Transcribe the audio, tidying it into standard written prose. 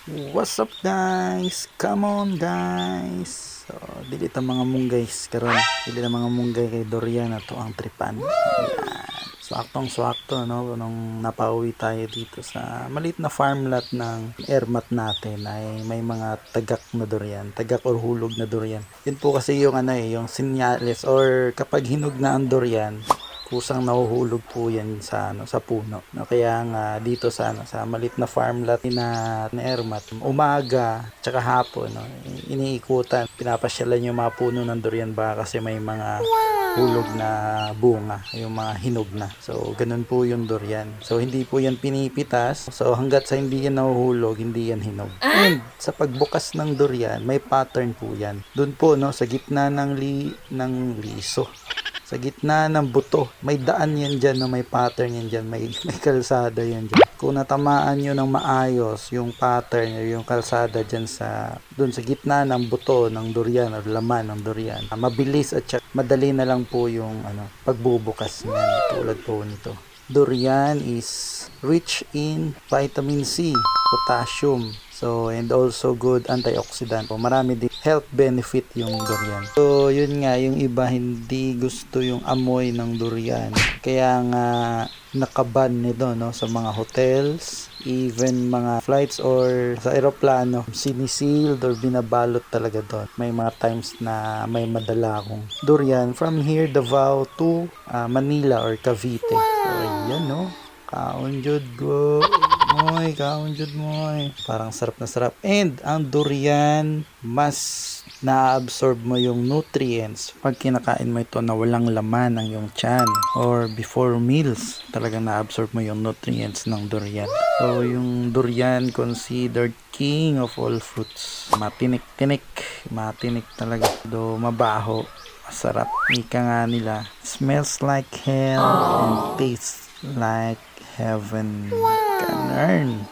What's up guys? Come on guys. So, dili ta mga munggay karon. Dili ta mga munggay kay Dorian ato ang tripan. Yan. Swaktong-swakto no nung napauwi tayo dito sa maliit na farm lot ng airmat natin ay may mga tagak na durian, tagak or hulog na durian. Yun po kasi yung yung senyales or kapag hinog na ang durian, kusang nahuhulog po yan sa sa puno. No, kaya nga dito sa sa maliit na farm lot na Ermat, umaga tsaka hapon no, iniikutan, pinapasyalan yung mga puno ng durian ba kasi may mga hulog na bunga, yung mga hinog na. So ganun po yung durian. So hindi po yan pinipitas. So hanggat sa hindi yan nahuhulog, hindi yan hinog. And sa pagbukas ng durian, may pattern po yan. Doon po no sa gitna ng liso, sa gitna ng buto, may daan yan dyan na may pattern yan dyan, may kalsada yan dyan. Kung natamaan nyo ng maayos yung pattern o yung kalsada dyan dun sa gitna ng buto ng durian o laman ng durian, mabilis at madali na lang po yung pagbubukas niyan, tulad po nito. Durian is rich in vitamin C, potassium, so and also good antioxidant. So, marami din health benefit yung durian. So yun nga, yung iba hindi gusto yung amoy ng durian. Kaya nga nakaban nito no sa mga hotels, even mga flights or sa eroplano, sinisealed or binabalot talaga doon. May mga times na may madala akong durian from here Davao to Manila or Cavite. So ayan no, kaon jud go. Moy, kaon jud moy. Parang sarap na sarap. And ang durian, mas na-absorb mo yung nutrients pag kinakain mo ito na walang laman ng yung tiyan or before meals. Talagang na-absorb mo yung nutrients ng durian. So yung durian considered king of all fruits. Matinik-tinik talaga. Do mabaho, masarap. Ika nga nila, smells like hell and tastes like heaven. Ganun.